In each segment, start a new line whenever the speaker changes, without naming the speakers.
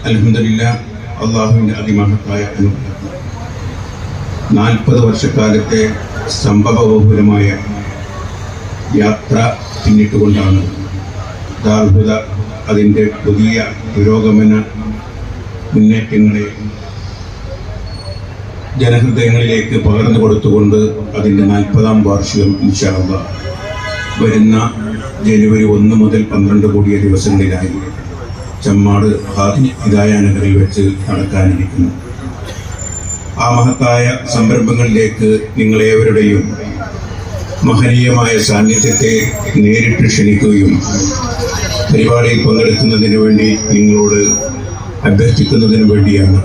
അൽഹംദുലില്ലാഹ്, അള്ളാഹുവിൻ്റെ അതിമഹത്തായ അനുഗ്രഹം. 40 വർഷക്കാലത്തെ സംഭവബഹുലമായ യാത്ര പിന്നിട്ടുകൊണ്ടാണ് ദാറുൽ ഹുദ അതിൻ്റെ പുതിയ പുരോഗമന മുന്നേറ്റങ്ങളെ ജനഹൃദയങ്ങളിലേക്ക് പകർന്നു കൊടുത്തുകൊണ്ട് അതിൻ്റെ 40ാം വാർഷികം ഇൻഷാ അല്ലാഹ് വരുന്ന ജനുവരി 1 മുതൽ 12 കൂടിയ ദിവസങ്ങളിലായി ചമ്മാട് ഹിദായ നഗറിൽ വെച്ച് നടക്കാനിരിക്കുന്നു. ആ മഹത്തായ സംരംഭങ്ങളിലേക്ക് നിങ്ങളേവരുടെയും മഹനീയമായ സാന്നിധ്യത്തെ നേരിട്ട് ക്ഷണിക്കുകയും പരിപാടിയിൽ പങ്കെടുക്കുന്നതിന് വേണ്ടി നിങ്ങളോട് അഭ്യർത്ഥിക്കുന്നതിന് വേണ്ടിയാണ്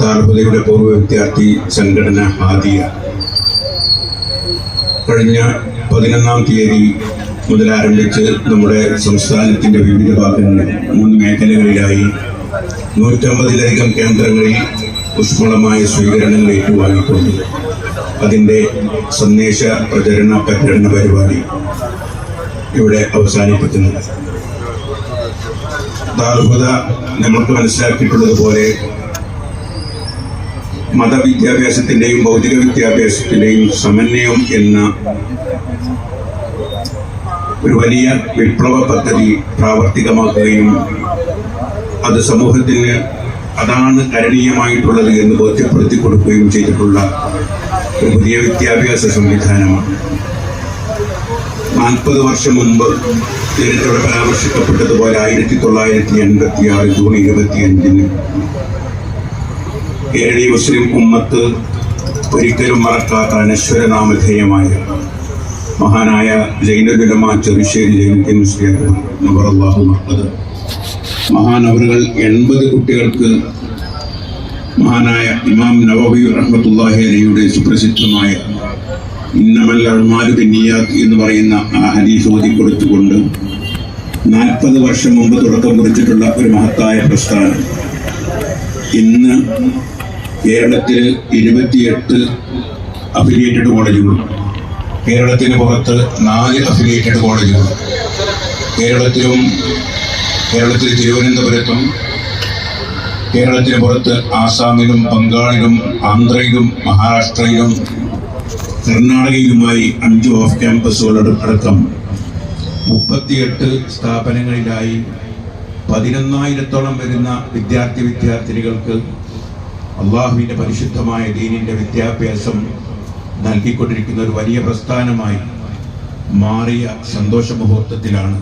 ദാറുൽ ഹുദയുടെ പൂർവ്വ വിദ്യാർത്ഥി സംഘടന ഹാദിയ കഴിഞ്ഞ 11-ാം തീയതി മുതൽ ആരംഭിച്ച് നമ്മുടെ സംസ്ഥാനത്തിൻ്റെ വിവിധ ഭാഗങ്ങളിൽ 3 മേഖലകളിലായി 150-ലധികം കേന്ദ്രങ്ങളിൽ ഊഷ്മളമായ സ്വീകരണങ്ങൾ ഏറ്റുവാങ്ങിക്കൊണ്ട് അതിൻ്റെ സന്ദേശ പ്രചരണ പരിപാടി ഇവിടെ അവസാനിപ്പിക്കുന്നു. ദാറുൽ ഹുദ നമ്മൾക്ക് മനസ്സിലാക്കിയിട്ടുള്ളതുപോലെ മതവിദ്യാഭ്യാസത്തിൻ്റെയും ഭൗതിക വിദ്യാഭ്യാസത്തിൻ്റെയും സമന്വയം എന്ന ഒരു വലിയ വിപ്ലവ പദ്ധതി പ്രാവർത്തികമാക്കുകയും അത് സമൂഹത്തിന് അതാണ് കരണീയമായിട്ടുള്ളത് എന്ന് ബോധ്യപ്പെടുത്തി കൊടുക്കുകയും ചെയ്തിട്ടുള്ള ഒരു പുതിയ വിദ്യാഭ്യാസ സംവിധാനമാണ്. 40 വർഷം മുമ്പ് നേരിട്ടവിടെ പരാമർശിക്കപ്പെട്ടതുപോലെ 1986 ജൂൺ 25-ന് കേരളീയ മുസ്ലിം ഉമ്മത്ത് ഒരിക്കലും മറക്കാത്ത അനശ്വരനാമധേയമായ മഹാനായ സൈനുൽ ഉലമ ചെറുശ്ശേരി ജൈനുദ്ദീൻ മുസ്ലിയാർ നബറല്ലാഹു മർഖദ മഹാനവറുകൾ 80 കുട്ടികൾക്ക് മഹാനായ ഇമാം നവവി റഹ്മത്തുള്ളാഹി അലൈഹിയുടെ സുപ്രസിദ്ധമായ ഇന്നമൽ അഅ്മാലു ബിന്നിയാത്ത് എന്ന് പറയുന്ന ആ ഹദീസ് ഓതിക്കൊടുത്തുകൊണ്ട് 40 വർഷം മുമ്പ് തുടക്കം കുറിച്ചിട്ടുള്ള ഒരു മഹത്തായ പ്രസ്ഥാനം ഇന്ന് കേരളത്തിൽ 28 അഫിലിയേറ്റഡ് കോളേജുകൾ, കേരളത്തിന് പുറത്ത് 4 അഫിലിയേറ്റഡ് കോളേജുകൾ, കേരളത്തിൽ തിരുവനന്തപുരത്തും കേരളത്തിന് പുറത്ത് ആസാമിലും ബംഗാളിലും ആന്ധ്രയിലും മഹാരാഷ്ട്രയിലും കർണാടകയിലുമായി 5 ഓഫ് ക്യാമ്പസുകളടക്കം 38 സ്ഥാപനങ്ങളിലായി 11,000-ഓളം വരുന്ന വിദ്യാർത്ഥിനികൾക്ക് അള്ളാഹുവിൻ്റെ പരിശുദ്ധമായ ദീനിൻ്റെ വിദ്യാഭ്യാസം നൽകിക്കൊണ്ടിരിക്കുന്ന ഒരു വലിയ പ്രസ്ഥാനമായി മാറിയ സന്തോഷ മുഹൂർത്തത്തിലാണ്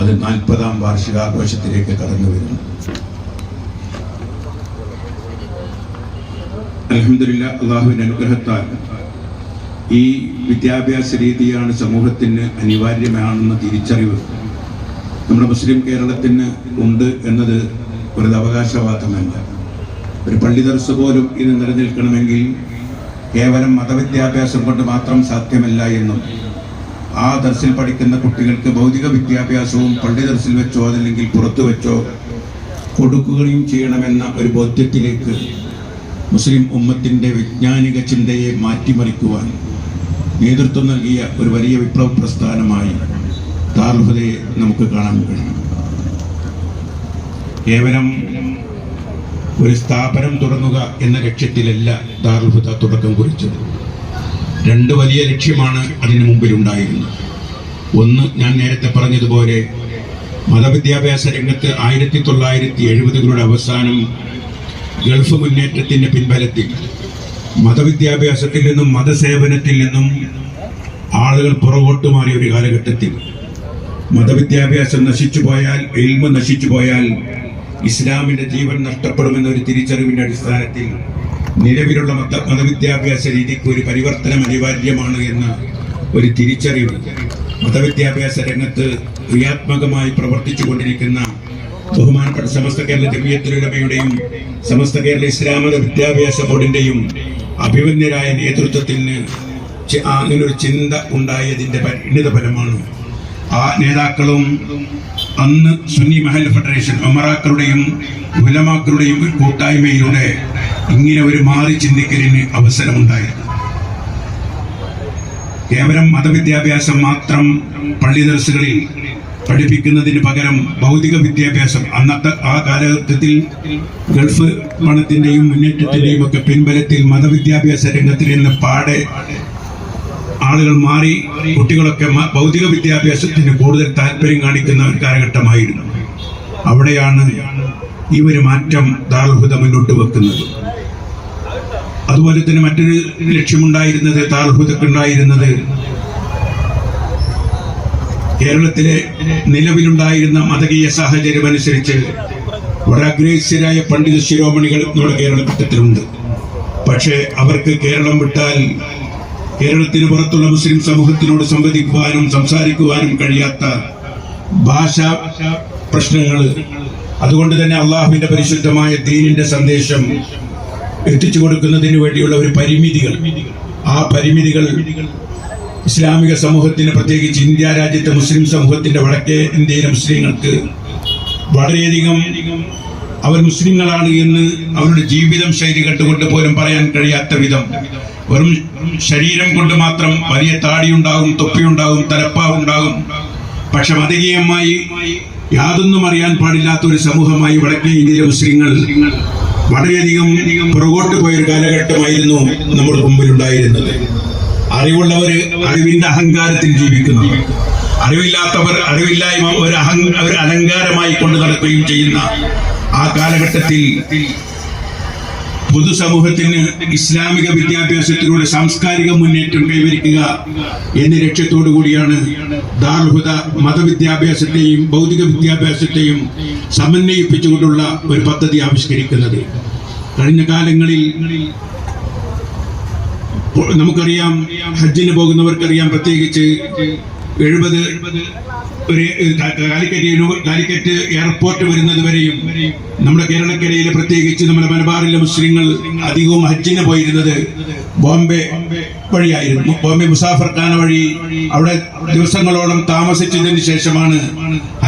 അത് 40ാം വാർഷികാഘോഷത്തിലേക്ക് കടന്നു വരുന്നത്. അൽഹംദുലില്ലാഹ്, അള്ളാഹുവിൻ്റെ അനുഗ്രഹത്താൽ ഈ വിദ്യാഭ്യാസ രീതിയാണ് സമൂഹത്തിന് അനിവാര്യമാണെന്ന തിരിച്ചറിവ് നമ്മുടെ മുസ്ലിം കേരളത്തിന് ഉണ്ട് എന്നത് ഒരു അവകാശവാദമല്ല. ഒരു പള്ളി ദർസ് പോലും ഇത് നിലനിൽക്കണമെങ്കിൽ കേവലം മതവിദ്യാഭ്യാസം കൊണ്ട് മാത്രം സാധ്യമല്ല എന്നും ആ ദർസിൽ പഠിക്കുന്ന കുട്ടികൾക്ക് ഭൗതിക വിദ്യാഭ്യാസവും പള്ളി ദർസിൽ വെച്ചോ അതല്ലെങ്കിൽ പുറത്തു വെച്ചോ കൊടുക്കുകയും ചെയ്യണമെന്ന ഒരു ബോധ്യത്തിലേക്ക് മുസ്ലിം ഉമ്മത്തിൻ്റെ വൈജ്ഞാനിക ചിന്തയെ മാറ്റിമറിക്കുവാൻ നേതൃത്വം നൽകിയ ഒരു വലിയ വിപ്ലവ പ്രസ്ഥാനമായി ദാറുൽ ഹുദയെ നമുക്ക് കാണാൻ കഴിയും. കേവലം ഒരു സ്ഥാപനം തുടങ്ങുക എന്ന ലക്ഷ്യത്തിലല്ല ദാറുൽ ഹുദ തുടക്കം കുറിച്ചത്. 2 വലിയ ലക്ഷ്യമാണ് അതിനു മുമ്പിലുണ്ടായിരുന്നത്. ഒന്ന്, ഞാൻ നേരത്തെ പറഞ്ഞതുപോലെ മതവിദ്യാഭ്യാസ രംഗത്ത് 1970-കളുടെ അവസാനം ഗൾഫ് മുന്നേറ്റത്തിൻ്റെ പിൻബലത്തിൽ മതവിദ്യാഭ്യാസത്തിൽ നിന്നും മതസേവനത്തിൽ നിന്നും ആളുകൾ പുറകോട്ട് മാറിയ ഒരു കാലഘട്ടത്തിൽ മതവിദ്യാഭ്യാസം നശിച്ചുപോയാൽ, ഇൽമ് നശിച്ചുപോയാൽ ഇസ്ലാമിൻ്റെ ജീവൻ നഷ്ടപ്പെടുമെന്ന ഒരു തിരിച്ചറിവിൻ്റെ അടിസ്ഥാനത്തിൽ നിലവിലുള്ള മതവിദ്യാഭ്യാസ രീതിക്ക് ഒരു പരിവർത്തനം അനിവാര്യമാണ് എന്ന ഒരു തിരിച്ചറിവ് മതവിദ്യാഭ്യാസ രംഗത്ത് ക്രിയാത്മകമായി പ്രവർത്തിച്ചു കൊണ്ടിരിക്കുന്ന ബഹുമാനപ്പെട്ട സമസ്ത കേരള ജമിയത്തുൽ ഉലമയുടെയും സമസ്ത കേരള ഇസ്ലാമിക വിദ്യാഭ്യാസ ബോർഡിൻ്റെയും അഭിമന്യരായ നേതൃത്വത്തിന് അങ്ങനൊരു ചിന്ത ഉണ്ടായതിൻ്റെ പരിണിത ഫലമാണ് ആ നേതാക്കളും അന്ന് സുന്നി മഹൽ ഫെഡറേഷൻ ഉമറാക്കളുടെയും ഉലമാക്കളുടെയും കൂട്ടായ്മയിലൂടെ ഇങ്ങനെ ഒരു മാറി ചിന്തിക്കലിന് അവസരമുണ്ടായത്. കേവലം മതവിദ്യാഭ്യാസം മാത്രം പള്ളി ദർസുകളിൽ പഠിപ്പിക്കുന്നതിന് പകരം ഭൗതിക വിദ്യാഭ്യാസം, അന്നത്തെ ആ കാലഘട്ടത്തിൽ ഗൾഫ് പണത്തിന്റെയും മുന്നേറ്റത്തിന്റെയും ഒക്കെ പിൻബലത്തിൽ മതവിദ്യാഭ്യാസ രംഗത്തിൽ നിന്ന് പാടെ ആളുകൾ മാറി കുട്ടികളൊക്കെ ഭൗതിക വിദ്യാഭ്യാസത്തിന് കൂടുതൽ താല്പര്യം കാണിക്കുന്ന ഒരു കാലഘട്ടമായിരുന്നു. അവിടെയാണ് ഈ ഒരു മാറ്റം ദാറുൽ ഹുദ മുന്നോട്ട് വെക്കുന്നത്. അതുപോലെ തന്നെ മറ്റൊരു ലക്ഷ്യമുണ്ടായിരുന്നത് ദാറുൽ ഹുദക്കുണ്ടായിരുന്നത് കേരളത്തിലെ നിലവിലുണ്ടായിരുന്ന മതകീയ സാഹചര്യം അനുസരിച്ച് വളരെ അഗ്രേസ്യരായ പണ്ഡിത ശിരോമണികൾ നമ്മുടെ കേരളത്തിലുണ്ട്. പക്ഷേ അവർക്ക് കേരളം വിട്ടാൽ കേരളത്തിന് പുറത്തുള്ള മുസ്ലിം സമൂഹത്തിനോട് സംവദിക്കുവാനും സംസാരിക്കുവാനും കഴിയാത്ത ഭാഷാ പ്രശ്നങ്ങൾ. അതുകൊണ്ട് തന്നെ അള്ളാഹുവിന്റെ പരിശുദ്ധമായ ദീനിന്റെ സന്ദേശം എത്തിച്ചു കൊടുക്കുന്നതിന് വേണ്ടിയുള്ള ഒരു പരിമിതികൾ, ആ പരിമിതികൾ ഇസ്ലാമിക സമൂഹത്തിന്, പ്രത്യേകിച്ച് ഇന്ത്യ രാജ്യത്തെ മുസ്ലിം സമൂഹത്തിന്റെ വടക്കേ ഇന്ത്യയിലെ മുസ്ലിങ്ങൾക്ക് വളരെയധികം അവർ മുസ്ലിങ്ങളാണ് എന്ന് അവരുടെ ജീവിതം ശൈലി കണ്ടുകൊണ്ട് പോലും പറയാൻ കഴിയാത്ത വിധം, വെറും ശരീരം കൊണ്ട് മാത്രം വലിയ താടിയുണ്ടാകും, തൊപ്പിയുണ്ടാകും, തലപ്പാവുണ്ടാകും, പക്ഷെ മതകീയമായി യാതൊന്നും അറിയാൻ പാടില്ലാത്ത ഒരു സമൂഹമായി വടക്കേ ഇന്ത്യയിലെ മുസ്ലിങ്ങൾ വളരെയധികം പുറകോട്ട് പോയൊരു കാലഘട്ടമായിരുന്നു നമ്മുടെ മുമ്പിലുണ്ടായിരുന്നത്. അറിവുള്ളവര് അറിവിന്റെ അഹങ്കാരത്തിൽ ജീവിക്കുന്നത്, അറിവില്ലാത്തവർ അറിവില്ലായ്മ ഒരു അലങ്കാരമായി കൊണ്ടു നടക്കുകയും ചെയ്യുന്ന ആ കാലഘട്ടത്തിൽ പൊതുസമൂഹത്തിന് ഇസ്ലാമിക വിദ്യാഭ്യാസത്തിലൂടെ സാംസ്കാരിക മുന്നേറ്റം കൈവരിക്കുക എന്ന ലക്ഷ്യത്തോടു കൂടിയാണ് ദാറുൽ ഹുദ മതവിദ്യാഭ്യാസത്തെയും ഭൗതിക വിദ്യാഭ്യാസത്തെയും സമന്വയിപ്പിച്ചുകൊണ്ടുള്ള ഒരു പദ്ധതി ആവിഷ്കരിക്കുന്നത്. കഴിഞ്ഞ കാലങ്ങളിൽ നമുക്കറിയാം, ഹജ്ജിന് പോകുന്നവർക്കറിയാം, പ്രത്യേകിച്ച് 70 ഒരു കാലിക്കറ്റ് എയർപോർട്ട് വരുന്നത് വരെയും നമ്മുടെ കേരളക്കരയിലെ, പ്രത്യേകിച്ച് നമ്മുടെ മലബാറിലെ മുസ്ലിങ്ങൾ അധികവും ഹജ്ജിന് പോയിരുന്നത് ബോംബെ വഴിയായിരുന്നു. ബോംബെ മുസാഫർഖാന വഴി അവിടെ ദിവസങ്ങളോളം താമസിച്ചതിന് ശേഷമാണ്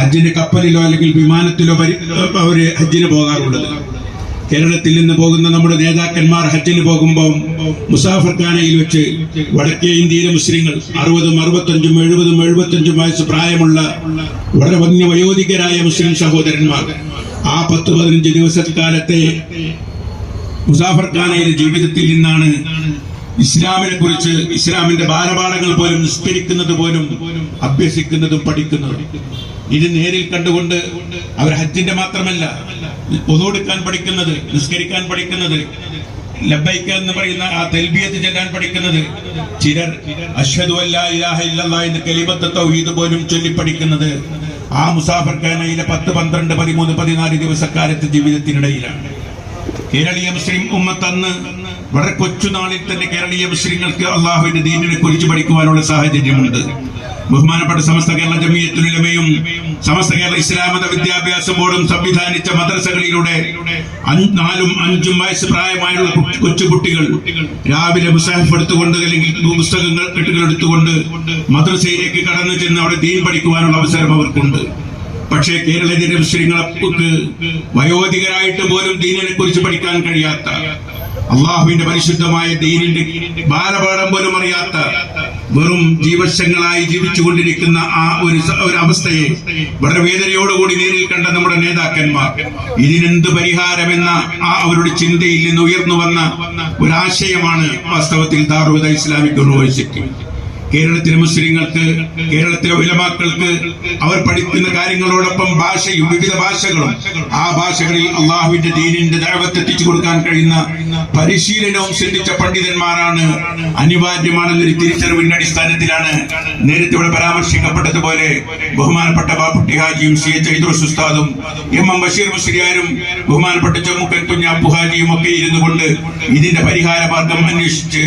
ഹജ്ജിന് കപ്പലിലോ അല്ലെങ്കിൽ വിമാനത്തിലോ അവര് ഹജ്ജിന് പോകാറുള്ളത്. കേരളത്തിൽ നിന്ന് പോകുന്ന നമ്മുടെ നേതാക്കന്മാർ ഹജ്ജിന് പോകുമ്പോൾ മുസാഫർഖാനയിൽ വെച്ച് വടക്കേ ഇന്ത്യയിലെ മുസ്ലിങ്ങൾ 60, 65, 70, 75 വയസ്സ് പ്രായമുള്ള വളരെ വയോധികരായ മുസ്ലിം സഹോദരന്മാർ ആ 10-15 ദിവസക്കാലത്തെ മുസാഫർഖാനയിലെ ജീവിതത്തിൽ നിന്നാണ് ഇസ്ലാമിനെ കുറിച്ച്, ഇസ്ലാമിന്റെ ബാലപാഠങ്ങൾ പോലും നിസ്കരിക്കുന്നത് പോലും അഭ്യസിക്കുന്നതും പഠിക്കുന്നതും. ഇത് നേരിൽ കണ്ടുകൊണ്ട് അവർ ഹജ്ജിന്റെ മാത്രമല്ല ഒതുകൊടുക്കാൻ പഠിക്കുന്നത്, നിസ്കരിക്കാൻ പഠിക്കുന്നത്, ലബ്ബൈക എന്ന് പറയുന്ന ആ തൽബിയത്ത് ചൊല്ലാൻ പഠിക്കുന്നത്, ചിലർ അശ്ഹദു അല്ലാ ഇലാഹ ഇല്ലല്ലാഹ് എന്ന കലിമത്ത് തൗഹീദ് പോലും ചൊല്ലി പഠിക്കുന്നത് ആ മുസാഫർഖാനയിലെ 10, 12, 13, 14 ദിവസക്കാലത്തെ ജീവിതത്തിനിടയിലാണ്. കേരളീയ മുസ്ലിം ഉമ്മത്ത് അന്ന് വളരെ കൊച്ചുനാളിൽ തന്നെ കേരളീയ മുസ്ലിങ്ങൾക്ക് അള്ളാഹുവിന്റെ ദീനിനെ കുറിച്ച് പഠിക്കുവാനുള്ള സാഹചര്യമുണ്ട്. ബഹുമാനപ്പെട്ട സമസ്ത കേരള ജമിയത്തുൽ ഉലമയും സമസ്ത കേരള ഇസ്ലാം മത വിദ്യാഭ്യാസ ബോർഡും സംവിധാനിച്ച മദ്രസകളിലൂടെ 4ഉം 5ഉം വയസ്സ് പ്രായമായുള്ള കൊച്ചുകുട്ടികൾ രാവിലെ മുസാഹിഫ് എടുത്തുകൊണ്ട് അല്ലെങ്കിൽ പുസ്തകങ്ങൾ കെട്ടുകൾ എടുത്തുകൊണ്ട് മദ്രസയിലേക്ക് കടന്നു ചെന്ന് അവിടെ ദീൻ പഠിക്കുവാനുള്ള അവസരം അവർക്കുണ്ട്. പക്ഷേ കേരളത്തിലെ മുസ്ലിങ്ങൾക്ക് വയോധികരായിട്ട് പോലും ദീനിനെ കുറിച്ച് പഠിക്കാൻ കഴിയാത്ത, അള്ളാഹുവിന്റെ പരിശുദ്ധമായ ദീനിന്റെ ബാലപാഠം പോലും അറിയാത്ത, വെറും ജീവശങ്ങളായി ജീവിച്ചുകൊണ്ടിരിക്കുന്ന ആ ഒരു അവസ്ഥയെ വളരെ വേദനയോടുകൂടി നേരിൽ കണ്ട നമ്മുടെ നേതാക്കന്മാർ ഇതിനെന്ത് പരിഹാരമെന്ന ആ അവരുടെ ചിന്തയിൽ നിന്ന് ഉയർന്നു വന്ന ഒരാശയമാണ് വാസ്തവത്തിൽ ദാറുൽ ഹുദ ഇസ്ലാമിക് യൂണിവേഴ്സിറ്റി. കേരളത്തിലെ മുസ്ലിങ്ങൾക്ക്, കേരളത്തിലെ ഉലമാക്കൾക്ക് അവർ പഠിക്കുന്ന കാര്യങ്ങളോടൊപ്പം ഭാഷയും വിവിധ ഭാഷകളും ആ ഭാഷകളിൽ അള്ളാഹുവിന്റെ ദീനിന്റെ ദഅവത്ത് എത്തിച്ചു കൊടുക്കാൻ കഴിയുന്ന പരിശീലനവും സിദ്ധിച്ച പണ്ഡിതന്മാരാണ് അനിവാര്യമാണെന്നൊരു തിരിച്ചറിവിന്റെ അടിസ്ഥാനത്തിലാണ് നേരത്തെ ഇവിടെ പരാമർശിക്കപ്പെട്ടതുപോലെ ബഹുമാനപ്പെട്ട ബാപ്പുട്ടി ഹാജിയും CH ഐദ്രൂസ് ഉസ്താദും MM ബഷീർ മുസ്ലിയാരും ബഹുമാനപ്പെട്ട ചെമ്മുക്കൻ കുഞ്ഞാപ്പു ഹാജിയും ഒക്കെ ഇരുന്നു കൊണ്ട് ഇതിന്റെ പരിഹാര മാർഗം അന്വേഷിച്ച്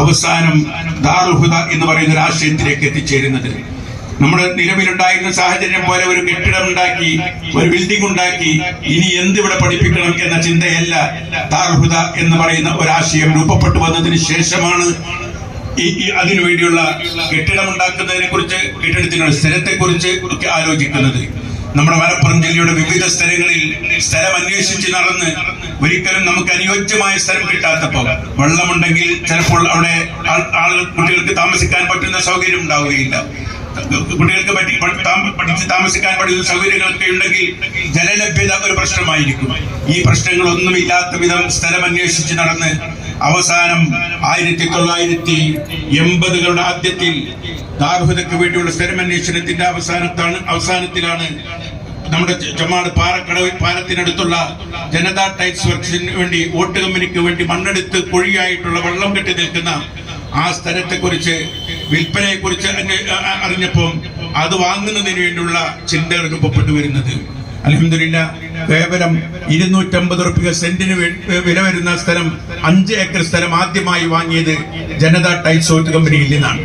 അവസാനം ദാറുൽ ഹുദ എന്ന് പറയുന്ന ഒരു ആശയത്തിലേക്ക് എത്തിച്ചേരുന്നത്. നമ്മുടെ നിലവിലുണ്ടായിരുന്ന സാഹചര്യം പോലെ ഒരു കെട്ടിടം ഉണ്ടാക്കി, ഒരു ബിൽഡിംഗ് ഉണ്ടാക്കി, ഇനി എന്തിവിടെ പഠിപ്പിക്കണം എന്ന ചിന്തയല്ല ദാറുൽ ഹുദ എന്ന് പറയുന്ന ഒരാശയം രൂപപ്പെട്ടു വന്നതിന് ശേഷമാണ് അതിനുവേണ്ടിയുള്ള കെട്ടിടം ഉണ്ടാക്കുന്നതിനെ കുറിച്ച്, കെട്ടിടത്തിനുള്ള സ്ഥലത്തെ കുറിച്ച് ഒക്കെ ആലോചിക്കുന്നത്. നമ്മുടെ മലപ്പുറം ജില്ലയുടെ വിവിധ സ്ഥലങ്ങളിൽ സ്ഥലം അന്വേഷിച്ച് നടന്ന് ഒരിക്കലും നമുക്ക് അനുയോജ്യമായ സ്ഥലം കിട്ടാത്തപ്പോൾ, വെള്ളമുണ്ടെങ്കിൽ ചിലപ്പോൾ അവിടെ ആളുകൾ, കുട്ടികൾക്ക് താമസിക്കാൻ പറ്റുന്ന സൗകര്യം ഉണ്ടാവുകയില്ല. കുട്ടികൾക്ക് പഠിച്ച് താമസിക്കാൻ പഠിക്കുന്ന സൗകര്യങ്ങളൊക്കെ ഉണ്ടെങ്കിൽ ജലലഭ്യത ഒരു പ്രശ്നമായിരിക്കും. ഈ പ്രശ്നങ്ങളൊന്നുമില്ലാത്ത വിധം സ്ഥലം അന്വേഷിച്ച് നടന്ന് അവസാനം 1980കളുടെ ആദ്യത്തിൽ ദാർഹുദയ്ക്ക് വേണ്ടിയുള്ള സ്ഥലമന്വേഷണത്തിന്റെ അവസാനത്തിലാണ് നമ്മുടെ ചമ്മാട് പാലത്തിനടുത്തുള്ള ജനതാ ടൈൽസ് വർക്സിന് വേണ്ടി വോട്ട് കമ്പനിക്ക് വേണ്ടി മണ്ണെടുത്ത് കുഴിയായിട്ടുള്ള വെള്ളം കെട്ടി നിൽക്കുന്ന ആ സ്ഥലത്തെക്കുറിച്ച് വിൽപ്പനയെക്കുറിച്ച് അറിഞ്ഞപ്പോൾ അത് വാങ്ങുന്നതിന് വേണ്ടിയുള്ള ചിന്തകൾ രൂപപ്പെട്ടു വരുന്നത്. അൽഹംദുലില്ലാ, കേവലം 250 റുപ്യ സെന്റിന് വില വരുന്ന സ്ഥലം 5 ഏക്കർ സ്ഥലം ആദ്യമായി വാങ്ങിയത് ജനതാ ടൈൽസ് വോട്ട് കമ്പനിയിൽ നിന്നാണ്.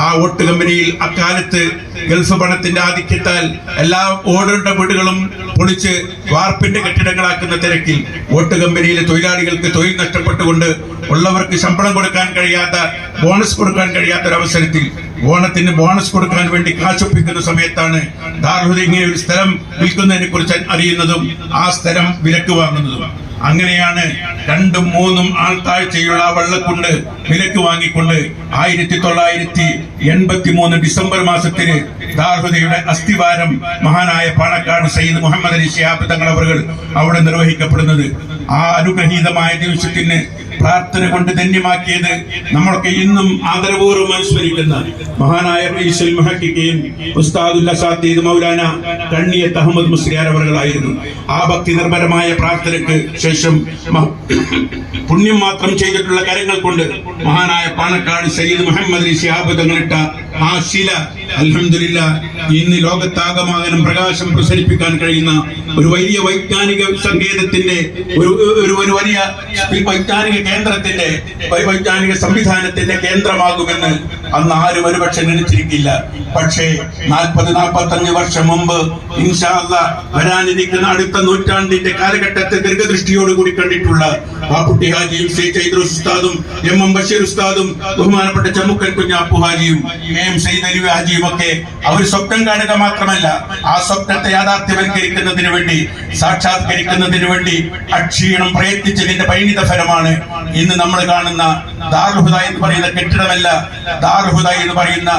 ആ വോട്ട് കമ്പനിയിൽ അക്കാലത്ത് ഗൾഫ് പണത്തിന്റെ ആധിക്യത്താൽ എല്ലാ ഓടുകളുടെ വീടുകളും പൊളിച്ച് വാർപ്പിന്റെ കെട്ടിടങ്ങളാക്കുന്ന തിരക്കിൽ വോട്ട് കമ്പനിയിലെ തൊഴിലാളികൾക്ക് തൊഴിൽ നഷ്ടപ്പെട്ടുകൊണ്ട് ഉള്ളവർക്ക് ശമ്പളം കൊടുക്കാൻ കഴിയാത്ത, ബോണസ് കൊടുക്കാൻ കഴിയാത്ത ഒരവസരത്തിൽ ഓണത്തിന് ബോണസ് കൊടുക്കാൻ വേണ്ടി കാശൊപ്പിക്കുന്ന സമയത്താണ് ദാർഹുദ ഇങ്ങനെ ഒരു സ്ഥലം വിൽക്കുന്നതിനെ കുറിച്ച് അറിയുന്നതും ആ സ്ഥലം വിലക്ക് വാങ്ങുന്നതും. അങ്ങനെയാണ് 2ഉം 3ഉം ആൾ താഴ്ചയുള്ള വെള്ളക്കുണ്ട് വിലക്ക് വാങ്ങിക്കൊണ്ട് 1983 ഡിസംബർ മാസത്തിന് ദാർഹുദയുടെ അസ്ഥിവാരം മഹാനായ പാണക്കാട് സയ്യിദ് മുഹമ്മദ് അലി ശിഹാബ് തങ്ങൾ അവർ അവിടെ നിർവഹിക്കപ്പെടുന്നത്. ആ അനുഗ്രഹീതമായ ദിവസത്തിന് പ്രാർത്ഥന കൊണ്ട് ധന്യമാക്കിയത് നമ്മളൊക്കെ ഇന്നും ആദരപൂർവ്വം അനുസ്മരിക്കുന്ന മഹാനായ റഈസുൽ മുഹഖഖീൻ ഉസ്താദുൽ അസാതീദ് മൗലാന കണ്ണിയത്ത് അഹമ്മദ് മുസ്ലിയാർ അവர்களായിരുന്നു. ആ ഭക്തി നിർഭരമായ പ്രാർത്ഥനയ്ക്ക് ശേഷം പുണ്യം മാത്രം ചെയ്തിട്ടുള്ള കാര്യങ്ങൾ കൊണ്ട് മഹാനായ പാണക്കാട് സയ്യിദ് മുഹമ്മദ് അലി ശിഹാബ് തങ്ങളിട്ട ആ ശില അൽഹംദുലില്ലാ ഇന്ന് ലോകത്താകമാനം പ്രകാശം പ്രസരിപ്പിക്കാൻ കഴിയുന്ന ഒരു വലിയ വൈജ്ഞാനിക സങ്കേതത്തിന്റെ ഒരു വലിയ വൈജ്ഞാനിക കേന്ദ്രത്തിന്റെ വൈജ്ഞാനിക സംവിധാനത്തിന്റെ കേന്ദ്രമാകുമെന്ന് അന്ന് ആരും ഒരുപക്ഷെ നിனைച്ചിരിക്കില്ല. പക്ഷേ 40-45 വർഷം മുമ്പ് ഇൻഷാ അല്ലാഹ് വരാനിരിക്കുന്ന അടുത്ത നൂറ്റാണ്ടിന്റെ കാലഘട്ടത്തെ ദീർഘദൃഷ്ടിയോടുകൂടി കണ്ടിട്ടുള്ള വാപ്പുട്ടി ഹാജിയും സയ്യിദ് ഇദ്രീസ് ഉസ്താദും എം ബഷീർ ഉസ്താദും ബഹുമാനപ്പെട്ട ചമ്മുക്കൽ കുഞ്ഞാപ്പു ഹാജിയും സയ്യിദ് അലി ഹാജിയും ഒക്കെ അവർ സ്വപ്നം കാണുക മാത്രമല്ല ആ സ്വപ്നത്തെ യാഥാർത്ഥ്യവൽക്കരിക്കുന്നതിന് വേണ്ടി, സാക്ഷാത്കരിക്കുന്നതിന് വേണ്ടി അക്ഷീണം പ്രയത്നിച്ചതിന്റെ പരിണിത ഫലമാണ് ഇന്ന് നമ്മൾ കാണുന്ന ദാറുൽ ഹുദ എന്ന് പറയുന്ന കെട്ടിടമല്ല, ദാറുൽ ഹുദ എന്ന് പറയുന്ന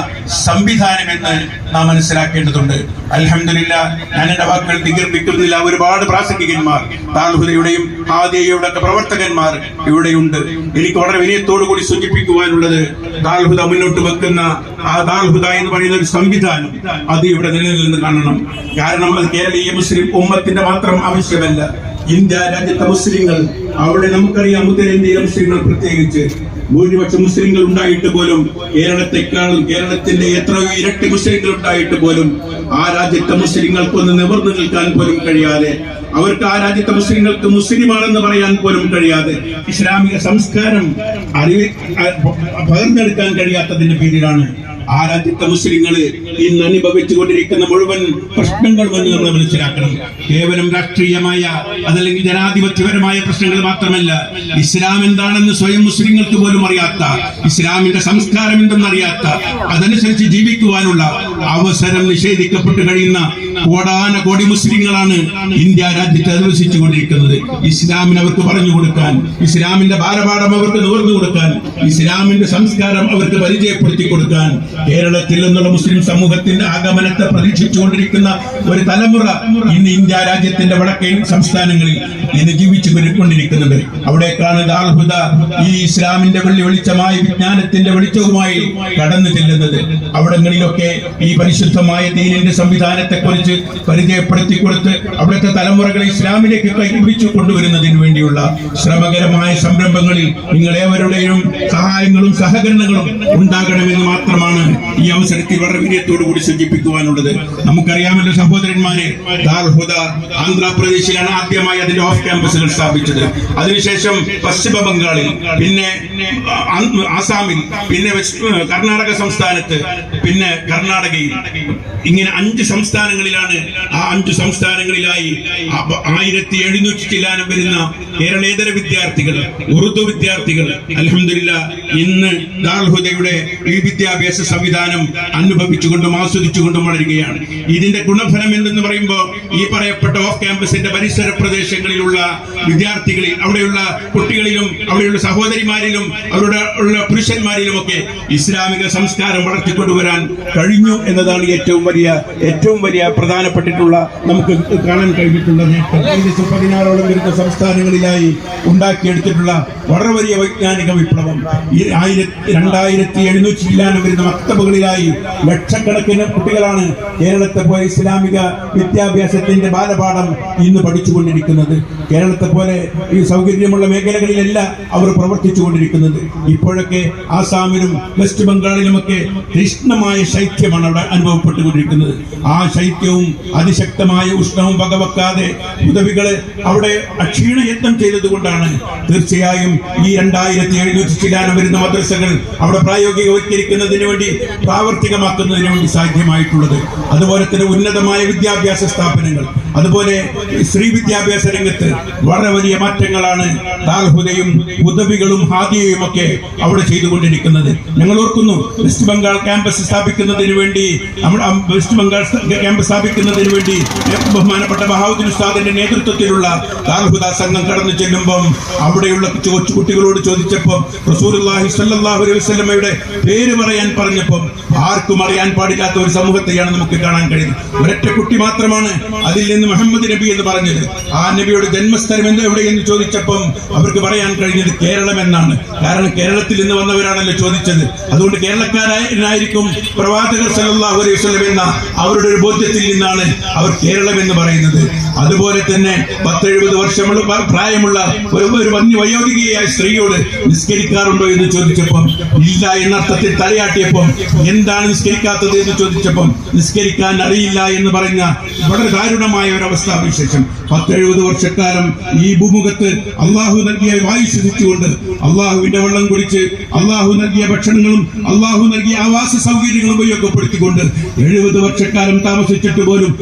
സംവിധാനം എന്ന് നാം മനസ്സിലാക്കേണ്ടതുണ്ട്. അൽഹംദുലില്ലാ, ഞാൻ എന്റെ വാക്കുകൾ ദീർഘിപ്പിക്കുന്നില്ല. ഒരുപാട് പ്രാസംഗികന്മാർ ദാറുൽ ഹുദയുടെയും ഹാദിയയുടെ ഒക്കെ പ്രവർത്തകന്മാർ ഇവിടെയുണ്ട്. എനിക്ക് വളരെ വിനയത്തോടു കൂടി സൂചിപ്പിക്കുവാനുള്ളത്, ദാറുൽ ഹുദ മുന്നോട്ട് വെക്കുന്ന ആ ദാറുൽ ഹുദ എന്ന് പറയുന്ന ഒരു സംവിധാനം അത് ഇവിടെ നിലനിന്ന് കാണണം. കാരണം അത് കേരളീയ മുസ്ലിം ഉമ്മത്തിന്റെ മാത്രം ആവശ്യമല്ല. ഇന്ത്യ രാജ്യത്തെ മുസ്ലിങ്ങൾ, അവിടെ നമുക്കറിയാം ഉത്തരേന്ത്യയിലെ മുസ്ലിങ്ങൾ പ്രത്യേകിച്ച് ഭൂരിപക്ഷം മുസ്ലിങ്ങൾ ഉണ്ടായിട്ട് പോലും കേരളത്തെക്കാളും കേരളത്തിന്റെ എത്രയോ ഇരട്ടി മുസ്ലിങ്ങൾ ഉണ്ടായിട്ട് പോലും ആ രാജ്യത്തെ മുസ്ലിങ്ങൾക്കൊന്ന് നിവർന്നു നിൽക്കാൻ പോലും കഴിയാതെ, അവർക്ക് ആ രാജ്യത്തെ മുസ്ലിങ്ങൾക്ക് മുസ്ലിമാണെന്ന് പറയാൻ പോലും കഴിയാതെ, ഇസ്ലാമിക സംസ്കാരം പകർന്നെടുക്കാൻ കഴിയാത്തതിന്റെ പേരിലാണ് ആ രാജ്യത്തെ മുസ്ലിങ്ങൾ ഇന്ന് അനുഭവിച്ചുകൊണ്ടിരിക്കുന്ന മുഴുവൻ പ്രശ്നങ്ങളും എന്ന് നമ്മൾ മനസ്സിലാക്കണം. കേവലം രാഷ്ട്രീയമായ അതല്ലെങ്കിൽ ജനാധിപത്യപരമായ പ്രശ്നങ്ങൾ മാത്രമല്ല, ഇസ്ലാം എന്താണെന്ന് സ്വയം മുസ്ലിങ്ങൾക്ക് പോലും അറിയാത്ത, ഇസ്ലാമിന്റെ സംസ്കാരം എന്തെന്നറിയാത്ത, അതനുസരിച്ച് ജീവിക്കുവാനുള്ള അവസരം നിഷേധിക്കപ്പെട്ട് കഴിയുന്ന കോടാനകോടി മുസ്ലിങ്ങളാണ് ഇന്ത്യ രാജ്യത്ത് അധിവസിച്ചു കൊണ്ടിരിക്കുന്നത്. ഇസ്ലാമിന് അവർക്ക് പറഞ്ഞു കൊടുക്കാൻ, ഇസ്ലാമിന്റെ ബാലപാഠം അവർക്ക് നുകർന്നു കൊടുക്കാൻ, ഇസ്ലാമിന്റെ സംസ്കാരം അവർക്ക് പരിചയപ്പെടുത്തി കൊടുക്കാൻ കേരളത്തിൽ നിന്നുള്ള മുസ്ലിം സമൂഹത്തിന്റെ ആഗമനത്തെ പ്രതീക്ഷിച്ചുകൊണ്ടിരിക്കുന്ന ഒരു തലമുറ ഇന്ന് ഇന്ത്യ രാജ്യത്തിന്റെ വടക്കേ സംസ്ഥാനങ്ങളിൽ ഇന്ന് ജീവിച്ചു കൊണ്ടിരിക്കുന്നുണ്ട്. അവിടേക്കാണ് ദാറുൽ ഹുദ ഈ ഇസ്ലാമിന്റെ വെളിച്ചമായ വിജ്ഞാനത്തിന്റെ വെളിച്ചവുമായി കടന്നു ചെല്ലുന്നത്. അവിടങ്ങളിലൊക്കെ ഈ പരിശുദ്ധമായ ദീനിന്റെ സംവിധാനത്തെ കുറിച്ച് പരിചയപ്പെടുത്തി കൊടുത്ത് അവിടുത്തെ തലമുറകളെ ഇസ്ലാമിലേക്ക് കൈപിടിച്ചു കൊണ്ടുവരുന്നതിന് വേണ്ടിയുള്ള ശ്രമകരമായ സംരംഭങ്ങളിൽ നിങ്ങളേവരുടെയും സഹായങ്ങളും സഹകരണങ്ങളും ഉണ്ടാകണമെന്ന് മാത്രമാണ് ഈ അവസരത്തിൽ വളരെ വിനയത്തോടു കൂടി സൂചിപ്പിക്കുവാനുള്ളത്. നമുക്കറിയാമല്ലോ സഹോദരന്മാരെ, ദാറുൽ ഹുദ ആന്ധ്രാപ്രദേശിലാണ് ആദ്യമായി അതിന്റെ ഓഫ് ക്യാമ്പസുകൾ സ്ഥാപിച്ചത്. അതിനുശേഷം പശ്ചിമ ബംഗാളിൽ, പിന്നെ ആസാമിൽ, പിന്നെ കർണാടക സംസ്ഥാനത്ത്, പിന്നെ കർണാടകയിൽ, ഇങ്ങനെ 5 സംസ്ഥാനങ്ങളിലാണ്. ആ 5 സംസ്ഥാനങ്ങളിലായി 1700 ചില്ലാനം വരുന്ന കേരളേതര വിദ്യാർത്ഥികൾ, ഉറുദു വിദ്യാർത്ഥികൾ അൽഹംദുലില്ലാ ഇന്ന് ദാറുൽ ഹുദയുടെ ഈ വിദ്യാഭ്യാസ സംവിധാനം അനുഭവിച്ചുകൊണ്ട് അനുഭവിച്ചുകൊണ്ടും ആസ്വദിച്ചുകൊണ്ടും വളരുകയാണ്. ഇതിന്റെ ഗുണഫലം എന്തെന്ന് പറയുമ്പോൾ ഈ പറയപ്പെട്ട ഓഫ് ക്യാമ്പസിന്റെ പരിസര പ്രദേശങ്ങളിലുള്ള വിദ്യാർത്ഥികളിൽ, അവിടെയുള്ള കുട്ടികളിലും അവിടെയുള്ള സഹോദരിമാരിലും അവരുടെ ഉള്ള പുരുഷന്മാരിലുമൊക്കെ ഇസ്ലാമിക സംസ്കാരം വളർത്തിക്കൊണ്ടുവരാൻ കഴിഞ്ഞു എന്നതാണ് ഏറ്റവും വലിയ പ്രധാനപ്പെട്ടിട്ടുള്ള നമുക്ക് കാണാൻ കഴിഞ്ഞിട്ടുള്ള നേട്ടം. 16ഓളം വരുന്ന സംസ്ഥാനങ്ങളിലായി ഉണ്ടാക്കിയെടുത്തിട്ടുള്ള വളരെ വലിയ വൈജ്ഞാനിക വിപ്ലവം. ഈ 2700 ചില്ലാനം വരുന്ന മക്തബുകളിലായി ലക്ഷക്കണക്കിന് കുട്ടികളാണ് കേരളത്തെ പോലെ ഇസ്ലാമിക വിദ്യാഭ്യാസത്തിന്റെ ബാലപാഠം ഇന്ന് പഠിച്ചുകൊണ്ടിരിക്കുന്നത്. കേരളത്തെ പോലെ ഈ സൗകര്യമുള്ള മേഖലകളിലല്ല അവർ പ്രവർത്തിച്ചു കൊണ്ടിരിക്കുന്നത്. ഇപ്പോഴൊക്കെ ആസാമിലും വെസ്റ്റ് ബംഗാളിലുമൊക്കെ തീക്ഷ്ണമായ ശൈത്യമാണ് അവിടെ അനുഭവപ്പെട്ടുകൊണ്ടിരിക്കുന്നത്. ആ ശൈത്യവും അതിശക്തമായ ഉഷ്ണവും വകവെക്കാതെ ഉദവികള് അവിടെ അക്ഷീണയത്നം ചെയ്തതുകൊണ്ടാണ് തീർച്ചയായും ഈ 2700 ചില്ലാനം വരുന്ന മദ്രസകൾ അവിടെ പ്രായോഗികവൽക്കരിക്കുന്നതിന് വേണ്ടി, പ്രാവർത്തികമാക്കുന്നതിന് വേണ്ടി സാധ്യമായിട്ടുള്ളത്. അതുപോലെ തന്നെ ഉന്നതമായ വിദ്യാഭ്യാസ സ്ഥാപനങ്ങൾ, അതുപോലെ സ്ത്രീ വിദ്യാഭ്യാസ രംഗത്ത് വളരെ വലിയ മാറ്റങ്ങളാണ് ദാൽഹുദയും ഉദവികളും ഹാദിയയും ഒക്കെ അവിടെ ചെയ്തുകൊണ്ടിരിക്കുന്നത്. ഞങ്ങൾ ഓർക്കുന്നു, വെസ്റ്റ് ബംഗാൾ ക്യാമ്പസ് സ്ഥാപിക്കുന്നതിന് വേണ്ടി ബഹുമാനപ്പെട്ട ബഹാവുദ്ദീൻ ഉസ്താദിന്റെ നേതൃത്വത്തിലുള്ള ദാൽഹുദ സംഘം കടന്നു ചെല്ലുമ്പം അവിടെയുള്ള കുട്ടികളോട് ചോദിച്ചപ്പോൾ റസൂലുള്ളാഹി സ്വല്ലല്ലാഹു അലൈഹി വസല്ലമയുടെ പേര് പറയാൻ പറഞ്ഞപ്പം ആർക്കും അറിയാൻ പാടില്ലാത്ത ഒരു സമൂഹത്തെയാണ് നമുക്ക് കാണാൻ കഴിയുന്നത്. ഒരൊറ്റ കുട്ടി മാത്രമാണ് അതിൽ നിന്ന് മുഹമ്മദ് നബി എന്ന് പറഞ്ഞത്. ആ നബിയുടെ ജന്മസ്ഥലം എവിടെയെന്ന് ചോദിച്ചപ്പം അവർക്ക് പറയാൻ കഴിഞ്ഞത് കേരളം എന്നാണ്. കാരണം കേരളത്തിൽ നിന്ന് വന്നവരാണല്ലോ ചോദിച്ചത്. അതുകൊണ്ട് കേരളക്കാരായിരിക്കും പ്രവാചകർ സല്ലല്ലാഹു അലൈഹി വസല്ലം എന്ന അവരുടെ ഒരു ബോധ്യത്തിൽ നിന്നാണ് അവർ കേരളം എന്ന് പറയുന്നത്. അതുപോലെ തന്നെ 10-70 വർഷമുള്ള പ്രായമുള്ള ഒരു വയോധികയായ സ്ത്രീയോട് നിസ്കരിക്കാറുണ്ടോ എന്ന് ചോദിച്ചപ്പം ഇല്ല എന്നർത്ഥത്തിൽ തലയാട്ടിയപ്പം എന്താണ് നിസ്കരിക്കാത്തത് എന്ന് ചോദിച്ചപ്പം നിസ്കരിക്കാൻ അറിയില്ല എന്ന് പറഞ്ഞ വളരെ ദാരുണമായ ഒരവസ്ഥാ വിശേഷം. 10-70 വർഷക്കാലം ഈ ഭൂമുഖത്ത് അള്ളാഹു നൽകിയ വായു ശ്വസിച്ചുകൊണ്ട്, അള്ളാഹുവിന്റെ വെള്ളം കുടിച്ച്, അള്ളാഹു നൽകിയ ഭക്ഷണങ്ങളും അള്ളാഹു നൽകിയ ആവാസ സൗകര്യങ്ങളും ഉപയോഗപ്പെടുത്തിക്കൊണ്ട് 70 വർഷക്കാലം താമസിച്ചിട്ട് പോലും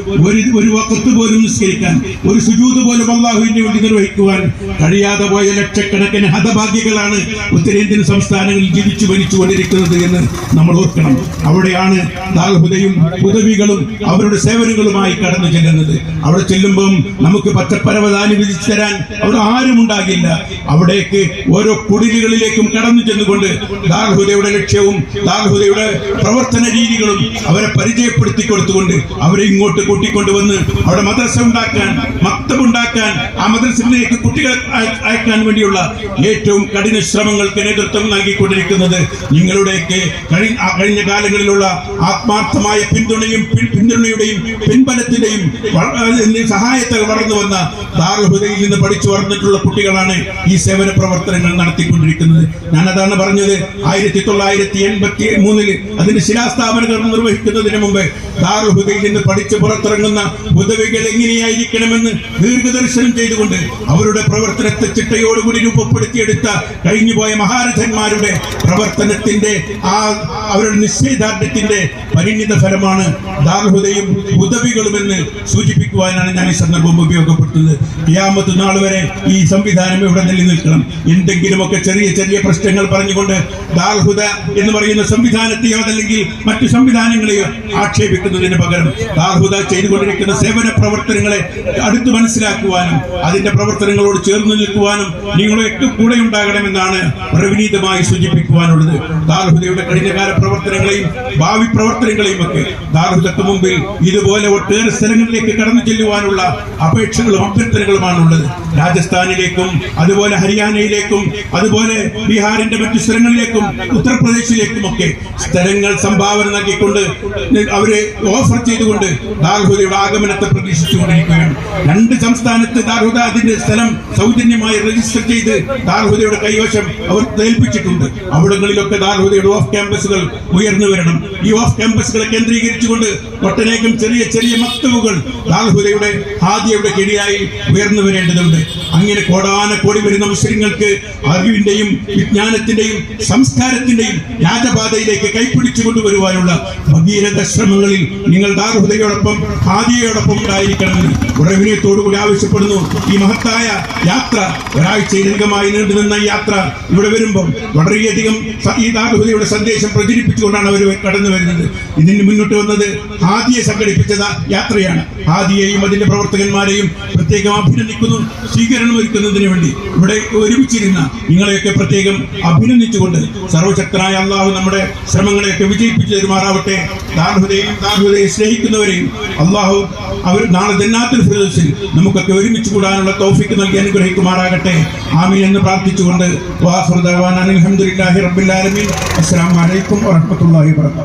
ഒരു വഖത്ത് പോലും നിസ്കരിക്കാൻ, ഒരു സുജൂദ് പോലും അള്ളാഹുവിന്റെ വേണ്ടി നിർവഹിക്കുവാൻ കഴിയാതെ പോയ ലക്ഷക്കണക്കിന് ഹതഭാഗ്യങ്ങളാണ് ഉത്തരേന്ത്യൻ സംസ്ഥാനങ്ങളിൽ ജീവിച്ചു ഭരിച്ചുകൊണ്ടിരിക്കുന്നത് എന്ന് നമ്മൾ ഓർക്കണം. അവിടെയാണ് ദാൽഹുദയും ഉദവികളും അവരുടെ സേവനങ്ങളുമായി കടന്നു ചെല്ലുന്നത്. അവിടെ ചെല്ലുമ്പം നമുക്ക് പച്ചപ്പരവതാനി വിധിച്ചു തരാൻ അവിടെ ആരും ഉണ്ടാകില്ല. അവിടേക്ക് ഓരോ കുടിലുകളിലേക്കും കടന്നു ചെന്നുകൊണ്ട് ദാൽഹുദയുടെ ലക്ഷ്യവും ദാൽഹുദയുടെ പ്രവർത്തന രീതികളും അവരെ പരിചയപ്പെടുത്തി കൊടുത്തുകൊണ്ട് അവരെ ഇങ്ങോട്ട് കൂട്ടിക്കൊണ്ടുവന്ന് അവിടെ മദ്രസ ഉണ്ടാക്കാൻ, മക്തബ് ഉണ്ടാക്കാൻ, ആ മദ്രസയിലേക്ക് കുട്ടികളെ അയക്കാൻ വേണ്ടിയുള്ള ഏറ്റവും കഠിന ശ്രമങ്ങൾക്ക് നേതൃത്വം നൽകിക്കൊണ്ടിരിക്കുന്നത് നിങ്ങളുടെയൊക്കെ കഴിഞ്ഞ കാലങ്ങളിലുള്ള ആത്മാർത്ഥമായ പിന്തുണയുടെയും പിൻബലത്തിന്റെയും സഹായത്താൽ വളർന്നു വന്ന ദാൽഹുദയിൽ നിന്ന് പഠിച്ചു വളർന്നിട്ടുള്ള കുട്ടികളാണ് ഈ സേവന പ്രവർത്തനങ്ങൾ നടത്തിക്കൊണ്ടിരിക്കുന്നത്. ഞാനതാണ് പറഞ്ഞത്, 1983 അതിന്റെ ശിലാസ്ഥാപനം നിർവഹിക്കുന്നതിന് മുമ്പ് ദാൽഹുദയിൽ നിന്ന് പഠിച്ച് പുറത്തിറങ്ങുന്ന ഉദവികൾ എങ്ങനെയായിരിക്കണമെന്ന് ദീർഘദർശനം ചെയ്തുകൊണ്ട് അവരുടെ പ്രവർത്തനത്തെ ചിട്ടയോടുകൂടി രൂപപ്പെടുത്തിയെടുത്ത കഴിഞ്ഞുപോയ മഹാരഥന്മാരുടെ പ്രവർത്തനത്തിന്റെ അവരുടെ നിശ്ചയദാർഢ്യത്തിന്റെ പരിണിത ഫലമാണ് ദാൽഹുദയും ഉദവികളുമെന്ന് സൂചിപ്പിക്കുവാനാണ് ഞാൻ ഈ സന്ദർഭം ഉപയോഗപ്പെടുത്തുന്നത്. ഖിയാമത്ത് നാൾ വരെ ഈ സംവിധാനം ഇവിടെ നിലനിൽക്കണം. എന്തെങ്കിലുമൊക്കെ ചെറിയ പ്രശ്നങ്ങൾ പറഞ്ഞുകൊണ്ട് ദാൽഹുദ എന്ന് പറയുന്ന സംവിധാനത്തെയോ അതല്ലെങ്കിൽ മറ്റു സംവിധാനങ്ങളെയോ ആക്ഷേപിക്കുന്നതിന് പകരം ദാൽഹുദ ചെയ്തുകൊണ്ടിരിക്കുന്ന സേവന പ്രവർത്തനങ്ങളെ അടുത്ത് മനസ്സിലാക്കുവാനും അതിന്റെ പ്രവർത്തനങ്ങളോട് ചേർന്ന് നിൽക്കുവാനും നിങ്ങളൊക്കെ കൂടെ ഉണ്ടാകണമെന്നാണ് വിനീതമായി സൂചിപ്പിക്കുവാനുള്ളത്. ദാൽഹുദയുടെ കഴിഞ്ഞകാല പ്രവർത്തനങ്ങളെയും ഭാവി പ്രവർത്തനങ്ങളെയും ഒക്കെ ദാൽഹുദക്ക് മുമ്പിൽ ഇതുപോലെ ഒട്ടേറെ സ്ഥലങ്ങളിലേക്ക് കടന്നു ചെല്ലുവാനുള്ള അപേക്ഷകളും അഭ്യർത്ഥനകളുമാണുള്ളത്. രാജസ്ഥാനിലേക്കും അതുപോലെ ഹരിയാനയിലേക്കും അതുപോലെ ബീഹാറിന്റെ മറ്റു സ്ഥലങ്ങളിലേക്കും ഉത്തർപ്രദേശിലേക്കും ഒക്കെ സ്ഥലങ്ങൾ സംഭാവന നൽകിക്കൊണ്ട് അവര് ഓഫർ ചെയ്തുകൊണ്ട് ദാൽഹുദയുടെ ആഗമനത്തെ പ്രതീക്ഷിച്ചുകൊണ്ടിരിക്കുകയാണ്. 2 സംസ്ഥാനത്ത് ദാൽഹുദ അതിന്റെ സ്ഥലം സൗജന്യമായി രജിസ്റ്റർ ചെയ്ത് ദാൽഹുദയുടെ കൈവശം അവർ ഏൽപ്പിച്ചിട്ടുണ്ട്. അവിടങ്ങളിലൊക്കെ ദാൽഹുദയുടെ ഓഫ് ക്യാമ്പസുകൾ ഉയർന്നു വരണം. ഈ ഓഫ് ക്യാമ്പസുകളെ കേന്ദ്രീകരിച്ചുകൊണ്ട് ഒട്ടനേകം ചെറിയ മക്തബുകൾ ദാൽഹുദയുടെ ഹാദിയയുടെ കീഴിലായി ഉയർന്നു വരേണ്ടതുണ്ട്. അങ്ങനെ കോടാനക്കോടി വരുന്ന മുസ്ലിങ്ങൾക്ക് അറിവിന്റെയും വിജ്ഞാനത്തിന്റെയും സംസ്കാരത്തിന്റെയും രാജപാതയിലേക്ക് കൈപ്പിടിച്ചു കൊണ്ടുവരുവാനുള്ള ഭഗീരഥ ശ്രമങ്ങളിൽ നിങ്ങൾ ദാർഹുദയോടൊപ്പം ഹാദിയയോടൊപ്പം ഉണ്ടായിരിക്കണമെന്ന് ഉറവിനയത്തോടുകൂടി ആവശ്യപ്പെടുന്നു. ഈ മഹത്തായ യാത്ര ഒരാഴ്ചയിലധികമായി നീണ്ടുനിന്ന യാത്ര ഇവിടെ വരുമ്പോൾ വളരെയധികം ഈ ദാർഹുദയുടെ സന്ദേശം പ്രചരിപ്പിച്ചുകൊണ്ടാണ് അവർ കടന്നു വരുന്നത്. ഇതിന് മുന്നോട്ട് വന്നത് ഹാദിയെ സംഘടിപ്പിച്ച യാത്രയാണ്. ഹാദിയെയും അതിന്റെ പ്രവർത്തകന്മാരെയും പ്രത്യേകം അഭിനന്ദിക്കുന്നു. സ്വീകരണം ഒരുക്കുന്നതിന് വേണ്ടി ഇവിടെ ഒരുമിച്ചിരുന്ന നിങ്ങളെയൊക്കെ പ്രത്യേകം അഭിനന്ദിച്ചുകൊണ്ട് സർവശക്തനായ അള്ളാഹു നമ്മുടെ ശ്രമങ്ങളെയൊക്കെ വിജയിപ്പിച്ചു തരുമാറാവട്ടെ. ദാർഹുദയെ സ്നേഹിക്കുന്നവരെയും അള്ളാഹു അവർ നാളെ ജന്നാത്തുൽ ഫിർദൗസിൽ നമുക്കൊക്കെ ഒരുമിച്ച് കൂടാനുള്ള തൗഫീഖ് നൽകി അനുഗ്രഹിക്കുമാറാകട്ടെ. ആമീൻ എന്ന് പ്രാർത്ഥിച്ചുകൊണ്ട് വാഖിറു ദഅവാനാ അൽഹംദുലില്ലാഹി റബ്ബിൽ ആലമീൻ. അസ്സലാമു അലൈക്കും വറഹ്മത്തുള്ളാഹി വബറകാതുഹു.